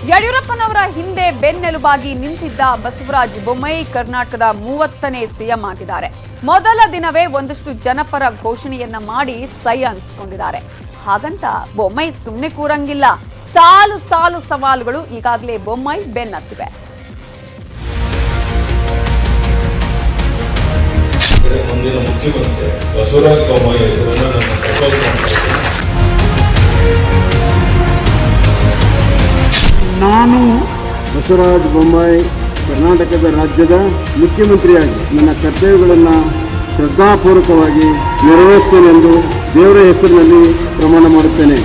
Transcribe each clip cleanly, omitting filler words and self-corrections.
ಯಡಿಯೂರಪ್ಪನವರ ಹಿಂದೆ ಬೆನ್ನೆಲುಬಾಗಿ ನಿಂತಿದ್ದ ಬಸವರಾಜ ಬೊಮ್ಮಾಯಿ ಕರ್ನಾಟಕದ 30ನೇ ಸಿಎಂ ಆಗಿದ್ದಾರೆ. ಮೊದಲ ದಿನವೇ ಒಂದಷ್ಟು ಜನಪರ ಘೋಷಣೆಯನ್ನ ಮಾಡಿ ಸೈ ಅನ್ಸ್ಕೊಂಡಿದ್ದಾರೆ. ಹಾಗಂತ ಬೊಮ್ಮಾಯಿ ಸುಮ್ಮನೆ ಕೂರಂಗಿಲ್ಲ. ಸಾಲು ಸಾಲು ಸವಾಲುಗಳು ಈಗಾಗಲೇ ಬೊಮ್ಮಾಯಿ ಬೆನ್ನತ್ತಿವೆ. ಮುಂದಿನ ಮುಖ್ಯಮಂತ್ರಿ ಬಸವರಾಜ ಬೊಮ್ಮಾಯಿ ಹೆಸರನ್ನು ನಾನು ಪ್ರಪೋಸ್ ಮಾಡ್ತೀನಿ. ನಾನು ಬಸವರಾಜ ಬೊಮ್ಮಾಯಿ ಕರ್ನಾಟಕದ ರಾಜ್ಯದ ಮುಖ್ಯಮಂತ್ರಿಯಾಗಿ ನನ್ನ ಕರ್ತವ್ಯಗಳನ್ನು ಶ್ರದ್ಧಾಪೂರ್ವಕವಾಗಿ ನೆರವೇರಿಸುತ್ತೇನೆಂದು ದೇವರ ಹೆಸರಿನಲ್ಲಿ ಪ್ರಮಾಣ ಮಾಡುತ್ತೇನೆ.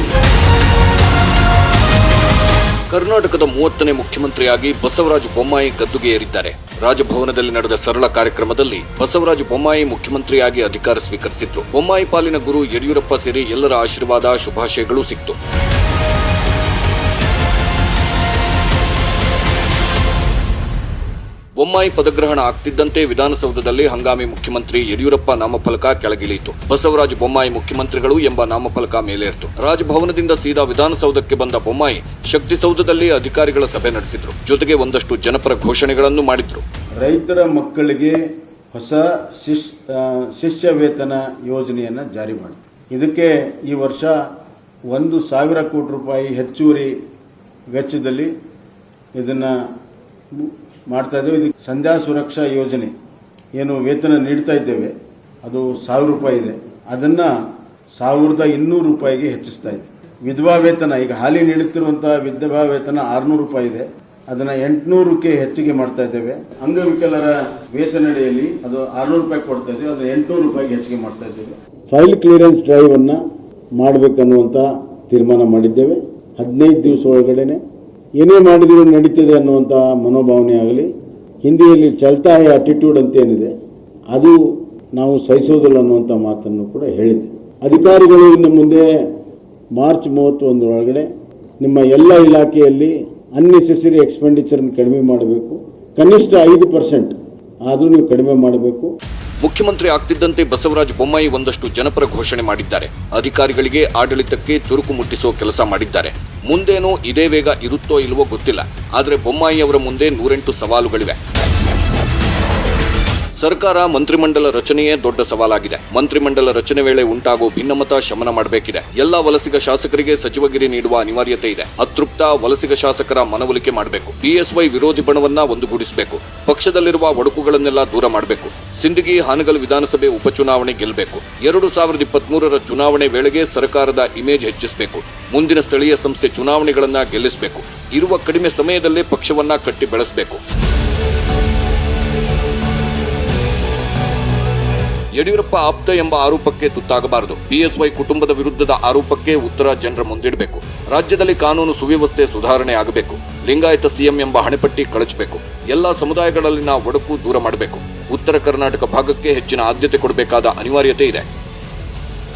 ಕರ್ನಾಟಕದ 30ನೇ ಮುಖ್ಯಮಂತ್ರಿಯಾಗಿ ಬಸವರಾಜ ಬೊಮ್ಮಾಯಿ ಗದ್ದುಗೆ ಏರಿದ್ದಾರೆ. ರಾಜಭವನದಲ್ಲಿ ನಡೆದ ಸರಳ ಕಾರ್ಯಕ್ರಮದಲ್ಲಿ ಬಸವರಾಜ ಬೊಮ್ಮಾಯಿ ಮುಖ್ಯಮಂತ್ರಿಯಾಗಿ ಅಧಿಕಾರ ಸ್ವೀಕರಿಸಿದ್ರು. ಬೊಮ್ಮಾಯಿ ಪಾಲಿನ ಗುರು ಯಡಿಯೂರಪ್ಪ ಸೇರಿ ಎಲ್ಲರ ಆಶೀರ್ವಾದ ಶುಭಾಶಯಗಳು ಸಿಕ್ತು. ಬೊಮ್ಮಾಯಿ ಪದಗ್ರಹಣ ಆಗ್ತಿದ್ದಂತೆ ವಿಧಾನಸೌಧದಲ್ಲಿ ಹಂಗಾಮಿ ಮುಖ್ಯಮಂತ್ರಿ ಯಡಿಯೂರಪ್ಪ ನಾಮಫಲಕ ಕೆಳಗಿಳಿಯಿತು. ಬಸವರಾಜ ಬೊಮ್ಮಾಯಿ ಮುಖ್ಯಮಂತ್ರಿಗಳು ಎಂಬ ನಾಮಫಲಕ ಮೇಲೇರಿತು. ರಾಜಭವನದಿಂದ ಸೀದಾ ವಿಧಾನಸೌಧಕ್ಕೆ ಬಂದ ಬೊಮ್ಮಾಯಿ ಶಕ್ತಿಸೌಧದಲ್ಲಿ ಅಧಿಕಾರಿಗಳ ಸಭೆ ನಡೆಸಿದ್ರು. ಜೊತೆಗೆ ಒಂದಷ್ಟು ಜನಪರ ಘೋಷಣೆಗಳನ್ನು ಮಾಡಿದ್ರು. ರೈತರ ಮಕ್ಕಳಿಗೆ ಹೊಸ ಶಿಷ್ಯ ವೇತನ ಯೋಜನೆಯನ್ನು ಜಾರಿ ಮಾಡಿ, ಇದಕ್ಕೆ ಈ ವರ್ಷ 1,000 ಕೋಟಿ ರೂಪಾಯಿ ಹೆಚ್ಚುವರಿ ವೆಚ್ಚದಲ್ಲಿ ಇದನ್ನು ಮಾಡ್ತಾ ಇದ್ದೇವೆ. ಇದಕ್ಕೆ ಸಂಧ್ಯಾ ಸುರಕ್ಷಾ ಯೋಜನೆ ಏನು ವೇತನ ನೀಡ್ತಾ ಇದ್ದೇವೆ ಅದು 1,000 ರೂಪಾಯಿ ಇದೆ, ಅದನ್ನು 1,200 ರೂಪಾಯಿಗೆ ಹೆಚ್ಚಿಸ್ತಾ ಇದೆ. ವಿಧವಾ ವೇತನ ಈಗ ಹಾಲಿ ನೀಡುತ್ತಿರುವಂತಹ ವಿಧವಾ ವೇತನ 600 ರೂಪಾಯಿ ಇದೆ, ಅದನ್ನು 800ಕ್ಕೆ ಹೆಚ್ಚಿಗೆ ಮಾಡ್ತಾ ಇದ್ದೇವೆ. ಅಂಗವಿಕಲರ ವೇತನಡಿಯಲ್ಲಿ ಅದು 600 ರೂಪಾಯಿ ಕೊಡ್ತಾ ಇದ್ದೇವೆ, ಅದು 800 ರೂಪಾಯಿಗೆ ಹೆಚ್ಚಿಗೆ ಮಾಡ್ತಾ ಇದ್ದೇವೆ. ಫೈಲ್ ಕ್ಲಿಯರೆನ್ಸ್ ಡ್ರೈವ್ ಅನ್ನು ಮಾಡಬೇಕನ್ನುವಂತ ತೀರ್ಮಾನ ಮಾಡಿದ್ದೇವೆ. 15 ದಿವಸ ಒಳಗಡೆನೆ ಏನೇ ಮಾಡಿದರೂ ನಡೀತದೆ ಅನ್ನುವಂಥ ಮನೋಭಾವನೆ ಆಗಲಿ, ಹಿಂದಿಯಲ್ಲಿ ಚಲ್ತಾ ಹೈ ಆಟಿಟ್ಯೂಡ್ ಅಂತ ಏನಿದೆ ಅದು ನಾವು ಸಹಿಸೋದಿಲ್ಲ ಅನ್ನುವಂಥ ಮಾತನ್ನು ಕೂಡ ಹೇಳಿದೆ. ಅಧಿಕಾರಿಗಳು ಇನ್ನು ಮುಂದೆ ಮಾರ್ಚ್ 31 ಒಳಗಡೆ ನಿಮ್ಮ ಎಲ್ಲ ಇಲಾಖೆಯಲ್ಲಿ ಅನ್ನೆಸೆಸರಿ ಎಕ್ಸ್ಪೆಂಡಿಚರ್ನ ಕಡಿಮೆ ಮಾಡಬೇಕು, ಕನಿಷ್ಠ 5% ಆದರೂ ನೀವು ಕಡಿಮೆ ಮಾಡಬೇಕು. ಮುಖ್ಯಮಂತ್ರಿ ಆಗ್ತಿದ್ದಂತೆ ಬಸವರಾಜ ಬೊಮ್ಮಾಯಿ ಒಂದಷ್ಟು ಜನಪರ ಘೋಷಣೆ ಮಾಡಿದ್ದಾರೆ. ಅಧಿಕಾರಿಗಳಿಗೆ ಆಡಳಿತಕ್ಕೆ ಚುರುಕು ಮುಟ್ಟಿಸುವ ಕೆಲಸ ಮಾಡಿದ್ದಾರೆ. ಮುಂದೇನೋ ಇದೇ ವೇಗ ಇರುತ್ತೋ ಇಲ್ವೋ ಗೊತ್ತಿಲ್ಲ, ಆದರೆ ಬೊಮ್ಮಾಯಿ ಅವರ ಮುಂದೆ 108 ಸವಾಲುಗಳಿವೆ. ಸರ್ಕಾರ ಮಂತ್ರಿಮಂಡಲ ರಚನೆಯೇ ದೊಡ್ಡ ಸವಾಲಾಗಿದೆ. ಮಂತ್ರಿಮಂಡಲ ರಚನೆ ವೇಳೆ ಉಂಟಾಗುವ ಭಿನ್ನಮತ ಶಮನ ಮಾಡಬೇಕಿದೆ. ಎಲ್ಲಾ ವಲಸಿಗ ಶಾಸಕರಿಗೆ ಸಚಿವಗಿರಿ ನೀಡುವ ಅನಿವಾರ್ಯತೆ ಇದೆ. ಅತೃಪ್ತ ವಲಸಿಗ ಶಾಸಕರ ಮನವೊಲಿಕೆ ಮಾಡಬೇಕು. ಬಿಎಸ್ವೈ ವಿರೋಧಿ ಬಣವನ್ನ ಒಂದುಗೂಡಿಸಬೇಕು. ಪಕ್ಷದಲ್ಲಿರುವ ಒಡಕುಗಳನ್ನೆಲ್ಲ ದೂರ ಮಾಡಬೇಕು. ಸಿಂದಗಿ ಹಾನಗಲ್ ವಿಧಾನಸಭೆ ಉಪಚುನಾವಣೆ ಗೆಲ್ಲಬೇಕು. 2023ರ ಚುನಾವಣೆ ವೇಳೆಗೆ ಸರ್ಕಾರದ ಇಮೇಜ್ ಹೆಚ್ಚಿಸಬೇಕು. ಮುಂದಿನ ಸ್ಥಳೀಯ ಸಂಸ್ಥೆ ಚುನಾವಣೆಗಳನ್ನ ಗೆಲ್ಲಿಸಬೇಕು. ಇರುವ ಕಡಿಮೆ ಸಮಯದಲ್ಲೇ ಪಕ್ಷವನ್ನ ಕಟ್ಟಿ ಬೆಳೆಸಬೇಕು. ಯಡಿಯೂರಪ್ಪ ಆಪ್ತ ಎಂಬ ಆರೋಪಕ್ಕೆ ತುತ್ತಾಗಬಾರದು. ಬಿಎಸ್ವೈ ಕುಟುಂಬದ ವಿರುದ್ಧದ ಆರೋಪಕ್ಕೆ ಉತ್ತರ ಜನರ ಮುಂದಿಡಬೇಕು. ರಾಜ್ಯದಲ್ಲಿ ಕಾನೂನು ಸುವ್ಯವಸ್ಥೆ ಸುಧಾರಣೆ ಆಗಬೇಕು. ಲಿಂಗಾಯತ ಸಿಎಂ ಎಂಬ ಹಣೆಪಟ್ಟಿ ಕಳಚಬೇಕು. ಎಲ್ಲಾ ಸಮುದಾಯಗಳಲ್ಲಿನ ಒಡಕು ದೂರ ಮಾಡಬೇಕು. ಉತ್ತರ ಕರ್ನಾಟಕ ಭಾಗಕ್ಕೆ ಹೆಚ್ಚಿನ ಆದ್ಯತೆ ಕೊಡಬೇಕಾದ ಅನಿವಾರ್ಯತೆ ಇದೆ.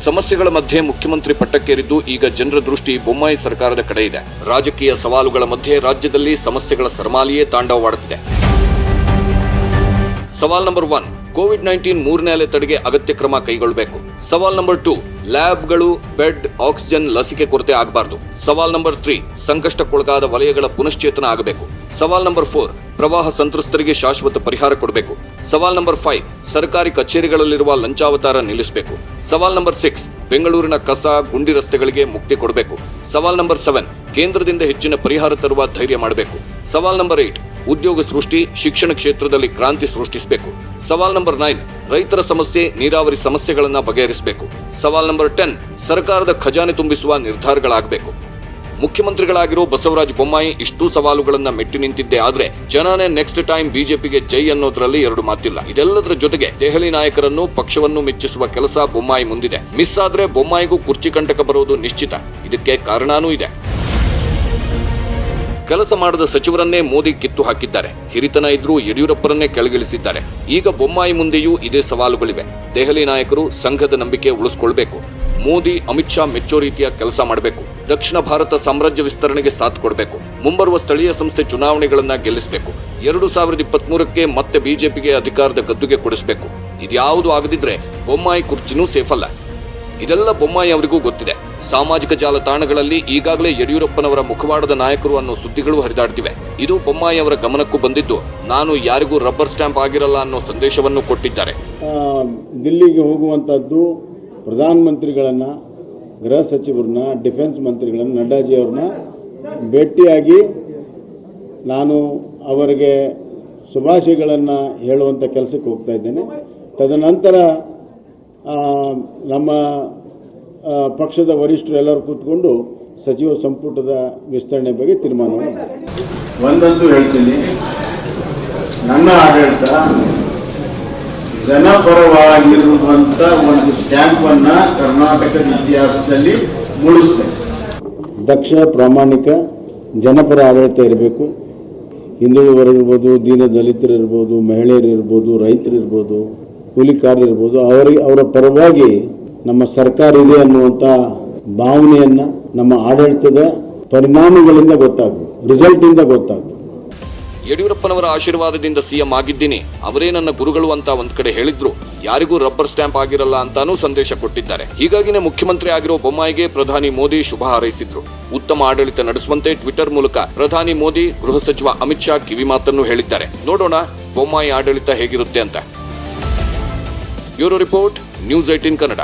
ಸಮಸ್ಯೆಗಳ ಮಧ್ಯೆ ಮುಖ್ಯಮಂತ್ರಿ ಪಟ್ಟಕ್ಕೇರಿದ್ದು ಈಗ ಜನರ ದೃಷ್ಟಿ ಬೊಮ್ಮಾಯಿ ಸರ್ಕಾರದ ಕಡೆ ಇದೆ. ರಾಜಕೀಯ ಸವಾಲುಗಳ ಮಧ್ಯೆ ರಾಜ್ಯದಲ್ಲಿ ಸಮಸ್ಯೆಗಳ ಸರಮಾಲೆಯೇ ತಾಂಡವವಾಡುತ್ತಿದೆ. ಸವಾಲ್ ನಂಬರ್ 1, ಕೋವಿಡ್-19 3ನೇ ಅಲೆ ತಡೆಗೆ ಅಗತ್ಯ ಕ್ರಮ ಕೈಗೊಳ್ಳಬೇಕು. ಸವಾಲ್ ನಂಬರ್ 2, ಲ್ಯಾಬ್ಗಳು, ಬೆಡ್, ಆಕ್ಸಿಜನ್, ಲಸಿಕೆ ಕೊರತೆ ಆಗಬಾರದು. ಸವಾಲ್ ನಂಬರ್ 3, ಸಂಕಷ್ಟಕ್ಕೊಳಗಾದ ವಲಯಗಳ ಪುನಶ್ಚೇತನ ಆಗಬೇಕು. ಸವಾಲ್ ನಂಬರ್ 4, ಪ್ರವಾಹ ಸಂತ್ರಸ್ತರಿಗೆ ಶಾಶ್ವತ ಪರಿಹಾರ ಕೊಡಬೇಕು. ಸವಾಲ್ ನಂಬರ್ 5, ಸರ್ಕಾರಿ ಕಚೇರಿಗಳಲ್ಲಿರುವ ಲಂಚಾವತಾರ ನಿಲ್ಲಿಸಬೇಕು. ಸವಾಲ್ ನಂಬರ್ 6, ಬೆಂಗಳೂರಿನ ಕಸ, ಗುಂಡಿ ರಸ್ತೆಗಳಿಗೆ ಮುಕ್ತಿ ಕೊಡಬೇಕು. ಸವಾಲ್ ನಂಬರ್ 7, ಕೇಂದ್ರದಿಂದ ಹೆಚ್ಚಿನ ಪರಿಹಾರ ತರುವ ಧೈರ್ಯ ಮಾಡಬೇಕು. ಸವಾಲ್ ನಂಬರ್ 8, ಉದ್ಯೋಗ ಸೃಷ್ಟಿ, ಶಿಕ್ಷಣ ಕ್ಷೇತ್ರದಲ್ಲಿ ಕ್ರಾಂತಿ ಸೃಷ್ಟಿಸಬೇಕು. ಸವಾಲ್ ನಂಬರ್ 9, ರೈತರ ಸಮಸ್ಯೆ, ನೀರಾವರಿ ಸಮಸ್ಯೆಗಳನ್ನ ಬಗೆಹರಿಸಬೇಕು. ಸವಾಲ್ ನಂಬರ್ 10, ಸರ್ಕಾರದ ಖಜಾನೆ ತುಂಬಿಸುವ ನಿರ್ಧಾರಗಳಾಗಬೇಕು. ಮುಖ್ಯಮಂತ್ರಿಗಳಾಗಿರೋ ಬಸವರಾಜ ಬೊಮ್ಮಾಯಿ ಇಷ್ಟು ಸವಾಲುಗಳನ್ನ ಮೆಟ್ಟಿ ನಿಂತಿದ್ದೇ ಆದ್ರೆ ಜನನೇ ನೆಕ್ಸ್ಟ್ ಟೈಮ್ ಬಿಜೆಪಿಗೆ ಜೈ ಅನ್ನೋದ್ರಲ್ಲಿ ಎರಡು ಮಾತಿಲ್ಲ. ಇದೆಲ್ಲದರ ಜೊತೆಗೆ ದೆಹಲಿ ನಾಯಕರನ್ನು, ಪಕ್ಷವನ್ನು ಮೆಚ್ಚಿಸುವ ಕೆಲಸ ಬೊಮ್ಮಾಯಿ ಮುಂದಿದೆ. ಮಿಸ್ ಆದ್ರೆ ಬೊಮ್ಮಾಯಿಗೂ ಕುರ್ಚಿ ಕಂಟಕ ಬರೋದು ನಿಶ್ಚಿತ. ಇದಕ್ಕೆ ಕಾರಣನೂ ಇದೆ. ಕೆಲಸ ಮಾಡದ ಸಚಿವರನ್ನೇ ಮೋದಿ ಕಿತ್ತು ಹಾಕಿದ್ದಾರೆ. ಹಿರಿತನ ಇದ್ರೂ ಯಡಿಯೂರಪ್ಪರನ್ನೇ ಕೆಳಗಿಳಿಸಿದ್ದಾರೆ. ಈಗ ಬೊಮ್ಮಾಯಿ ಮುಂದೆಯೂ ಇದೇ ಸವಾಲುಗಳಿವೆ. ದೆಹಲಿ ನಾಯಕರು ಸಂಘದ ನಂಬಿಕೆ ಉಳಿಸಿಕೊಳ್ಬೇಕು. ಮೋದಿ, ಅಮಿತ್ ಶಾ ಮೆಚ್ಚೋ ರೀತಿಯ ಕೆಲಸ ಮಾಡಬೇಕು. ದಕ್ಷಿಣ ಭಾರತ ಸಾಮ್ರಾಜ್ಯ ವಿಸ್ತರಣೆಗೆ ಸಾಥ್ ಕೊಡಬೇಕು. ಮುಂಬರುವ ಸ್ಥಳೀಯ ಸಂಸ್ಥೆ ಚುನಾವಣೆಗಳನ್ನ ಗೆಲ್ಲಿಸಬೇಕು. 2023ಕ್ಕೆ ಮತ್ತೆ ಬಿಜೆಪಿಗೆ ಅಧಿಕಾರದ ಗದ್ದುಗೆ ಕೊಡಿಸಬೇಕು. ಇದ್ಯಾವುದು ಆಗದಿದ್ರೆ ಬೊಮ್ಮಾಯಿ ಕುರ್ಚಿನೂ ಸೇಫ್ ಅಲ್ಲ. ಇದೆಲ್ಲ ಬೊಮ್ಮಾಯಿ ಅವರಿಗೂ ಗೊತ್ತಿದೆ. ಸಾಮಾಜಿಕ ಜಾಲತಾಣಗಳಲ್ಲಿ ಈಗಾಗಲೇ ಯಡಿಯೂರಪ್ಪನವರ ಮುಖವಾಡದ ನಾಯಕರು ಅನ್ನೋ ಸುದ್ದಿಗಳು ಹರಿದಾಡ್ತಿವೆ. ಇದು ಬೊಮ್ಮಾಯಿ ಅವರ ಗಮನಕ್ಕೂ ಬಂದಿದ್ದು, ನಾನು ಯಾರಿಗೂ ರಬ್ಬರ್ ಸ್ಟ್ಯಾಂಪ್ ಆಗಿರಲ್ಲ ಅನ್ನೋ ಸಂದೇಶವನ್ನು ಕೊಟ್ಟಿದ್ದಾರೆ. ದಿಲ್ಲಿಗೆ ಹೋಗುವಂತದ್ದು ಪ್ರಧಾನಮಂತ್ರಿಗಳನ್ನ, ಗೃಹ ಸಚಿವರನ್ನ, ಡಿಫೆನ್ಸ್ ಮಂತ್ರಿಗಳನ್ನ, ನಡ್ಡಾಜಿ ಅವ್ರನ್ನ ಭೇಟಿಯಾಗಿ ನಾನು ಅವರಿಗೆ ಶುಭಾಶಯಗಳನ್ನು ಹೇಳುವಂಥ ಕೆಲಸಕ್ಕೆ ಹೋಗ್ತಾ ಇದ್ದೇನೆ. ತದನಂತರ ನಮ್ಮ ಪಕ್ಷದ ವರಿಷ್ಠರು ಎಲ್ಲರೂ ಕೂತ್ಕೊಂಡು ಸಚಿವ ಸಂಪುಟದ ವಿಸ್ತರಣೆ ಬಗ್ಗೆ ತೀರ್ಮಾನ ಮಾಡಿದ್ದಾರೆ. ಒಂದಂತೂ ಹೇಳ್ತೀನಿ, ನನ್ನ ಆಡಳಿತ ಜನಪರವಾಗಿರುವಂಥ ಒಂದು ಸ್ಟ್ಯಾಂಪನ್ನು ಕರ್ನಾಟಕದ ಇತಿಹಾಸದಲ್ಲಿ ಮೂಡಿಸ್ತೇನೆ. ದಕ್ಷ, ಪ್ರಾಮಾಣಿಕ, ಜನಪರ ಆಡಳಿತ ಇರಬೇಕು. ಹಿಂದುಳಿದವರಿರ್ಬೋದು, ದೀನ ದಲಿತರಿರ್ಬೋದು, ಮಹಿಳೆಯರಿರ್ಬೋದು, ರೈತರಿರ್ಬೋದು, ಕೂಲಿಕಾರರಿರ್ಬೋದು, ಅವರ ಪರವಾಗಿ ನಮ್ಮ ಸರ್ಕಾರ ಇದೆ ಅನ್ನುವಂಥ ಭಾವನೆಯನ್ನ ನಮ್ಮ ಆಡಳಿತದ ಪರಿಣಾಮಗಳಿಂದ ಗೊತ್ತಾಗ್ತದೆ, ರಿಸಲ್ಟಿಂದ ಗೊತ್ತಾಗ್ತದೆ. ಯಡಿಯೂರಪ್ಪನವರ ಆಶೀರ್ವಾದದಿಂದ ಸಿಎಂ ಆಗಿದ್ದೀನಿ, ಅವರೇ ನನ್ನ ಗುರುಗಳು ಅಂತ ಒಂದ್ ಕಡೆ ಹೇಳಿದ್ರು, ಯಾರಿಗೂ ರಬ್ಬರ್ ಸ್ಟ್ಯಾಂಪ್ ಆಗಿರಲ್ಲ ಅಂತಾನೂ ಸಂದೇಶ ಕೊಟ್ಟಿದ್ದಾರೆ. ಹೀಗಾಗಿನೇ ಮುಖ್ಯಮಂತ್ರಿ ಆಗಿರೋ ಬೊಮ್ಮಾಯಿಗೆ ಪ್ರಧಾನಿ ಮೋದಿ ಶುಭ ಹಾರೈಸಿದ್ರು. ಉತ್ತಮ ಆಡಳಿತ ನಡೆಸುವಂತೆ ಟ್ವಿಟರ್ ಮೂಲಕ ಪ್ರಧಾನಿ ಮೋದಿ ಗೃಹ ಸಚಿವ ಅಮಿತ್ ಶಾ ಕಿವಿ ಮಾತನ್ನು ಹೇಳಿದ್ದಾರೆ. ನೋಡೋಣ ಬೊಮ್ಮಾಯಿ ಆಡಳಿತ ಹೇಗಿರುತ್ತೆ ಅಂತ. Bureau report, news 18 Kannada.